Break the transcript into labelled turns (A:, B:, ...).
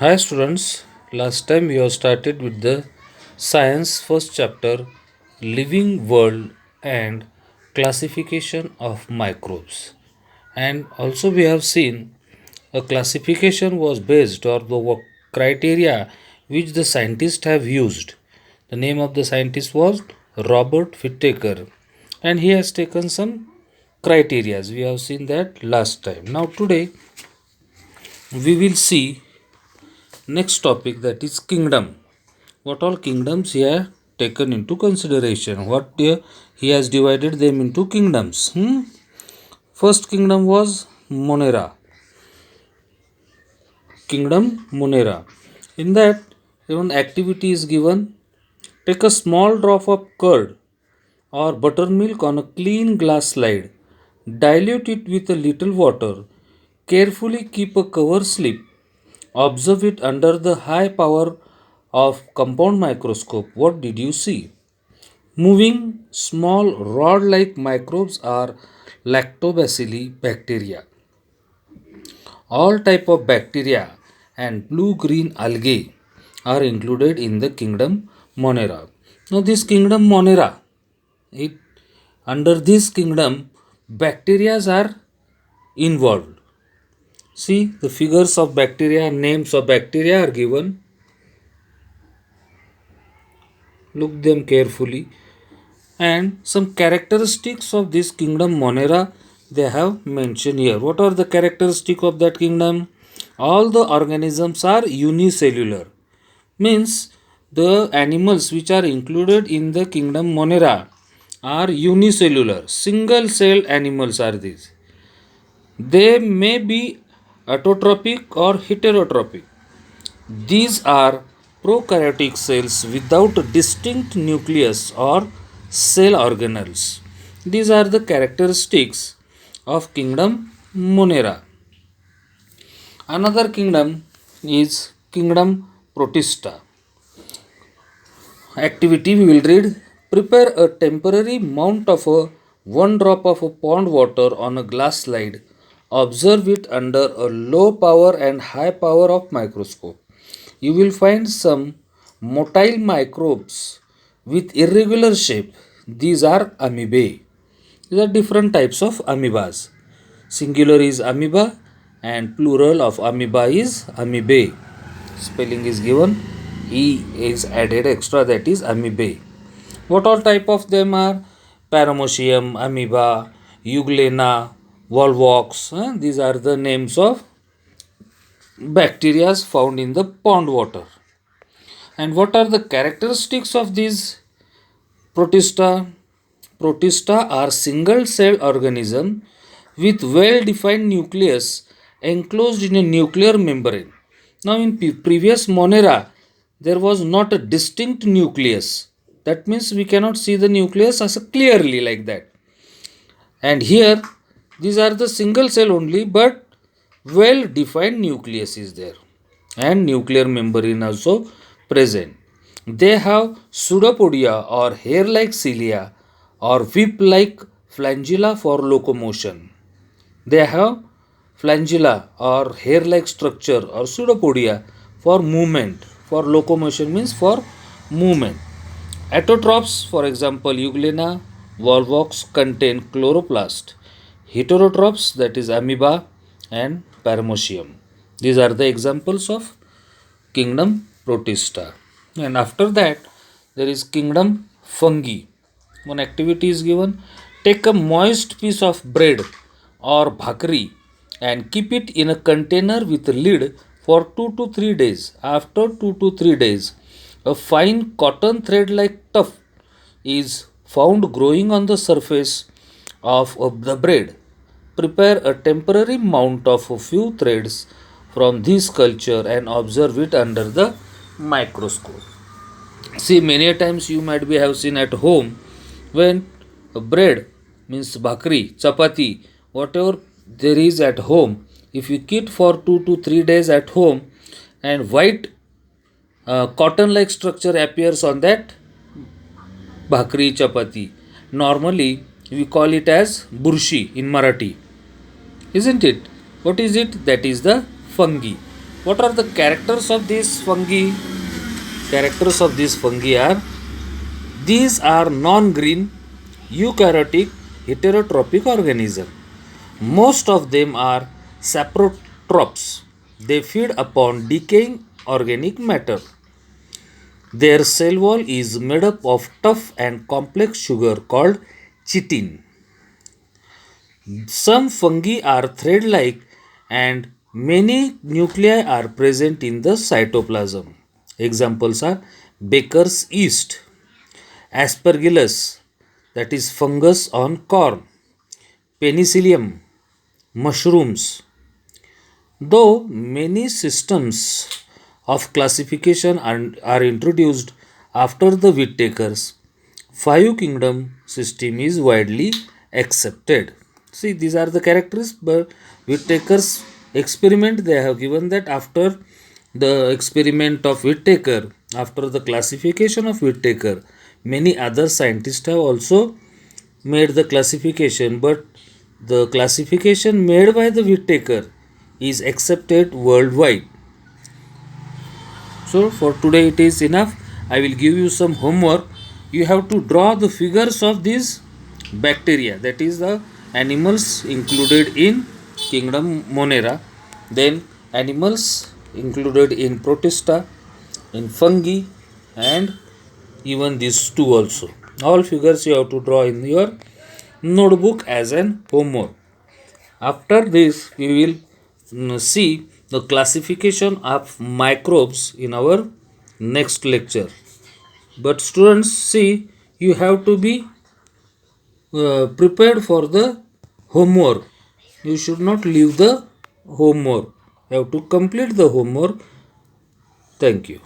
A: Hi students, last time we have started with the science first chapter living world and classification of microbes. And also we have seen a classification was based on the criteria which the scientists have used. The name of the scientist was Robert Whittaker and he has taken some criterias. We have seen that last time. Now today we will see next topic, that is kingdom. What all kingdoms he has taken into consideration? He has divided them into kingdoms. First kingdom was Monera. Kingdom Monera. In that, even activity is given. Take a small drop of curd or buttermilk on a clean glass slide. Dilute it with a little water. Carefully keep a cover slip. Observe it under the high power of compound microscope. What did you see? Moving small rod like microbes are lactobacilli bacteria. All type of bacteria and blue-green algae are included in the kingdom Monera. Now this kingdom Monera, it under this kingdom bacteria are involved. See, the figures of bacteria, names of bacteria are given. Look them carefully. And some characteristics of this kingdom Monera they have mentioned here. What are the characteristics of that kingdom? All the organisms are unicellular. Means the animals which are included in the kingdom Monera are unicellular. Single cell animals are these. They may be autotrophic or heterotrophic. These are prokaryotic cells without a distinct nucleus or cell organelles. These are the characteristics of kingdom Monera. Another kingdom is kingdom Protista. Activity we will read. Prepare a temporary mount of a 1 drop of a pond water on a glass slide. Observe it under a low power and high power of microscope. You will find some motile microbes with irregular shape. These are amoebae. These are different types of amoebas. Singular is amoeba and plural of amoeba is amoebae. Spelling is given. E is added extra, that is amoebae. What all type of them are? Paramecium, amoeba, euglena, volvox. These are the names of bacteria found in the pond water. And what are the characteristics of these Protista? Protista are single cell organism with well defined nucleus enclosed in a nuclear membrane. Now in previous Monera there was not a distinct nucleus. That means we cannot see the nucleus as clearly like that. And here these are the single cell only, but well defined nucleus is there and nuclear membrane also present. They have pseudopodia or hair like cilia or whip like flagella for locomotion. They have flagella or hair like structure or pseudopodia for movement. For locomotion means for movement. Autotrophs, for example, Euglena, Volvox contain chloroplast. Heterotrophs, that is amoeba and paramecium. These are the examples of kingdom Protista. And after that, there is kingdom Fungi. One activity is given. Take a moist piece of bread or bhakri and keep it in a container with a lid for 2 to 3 days. After 2 to 3 days, a fine cotton thread like tuft is found growing on the surface of the bread. Prepare a temporary mount of a few threads from this culture and observe it under the microscope. See, many times you might be have seen at home when bread means bhakri, chapati, whatever there is at home, if you keep for 2 to 3 days at home and white cotton like structure appears on that bhakri chapati. Normally we call it as burshi in Marathi, isn't it? What is it? That is the fungi. What are the characters of these fungi? Characters of these fungi are: these are non-green, eukaryotic, heterotrophic organisms. Most of them are saprotrophs. They feed upon decaying organic matter. Their cell wall is made up of tough and complex sugar called chitin. Some fungi are thread like and many nuclei are present in the cytoplasm. Examples are baker's yeast, aspergillus, that is fungus on corn, penicillium, mushrooms. Though many systems of classification are introduced after the Whittaker's, five kingdom system is widely accepted. See, these are the characters, but Whittaker's experiment they have given that after the experiment of Whittaker, after the classification of Whittaker, many other scientists have also made the classification, but the classification made by the Whittaker is accepted worldwide. So for today it is enough. I will give you some homework. You have to draw the figures of these bacteria, that is the animals included in kingdom Monera, then animals included in Protista, in fungi, and even these two also. All figures you have to draw in your notebook as an homework. After this, we will see the classification of microbes in our next lecture. But students, see, you have to be prepared for the homework. You should not leave the homework. You have to complete the homework. Thank you.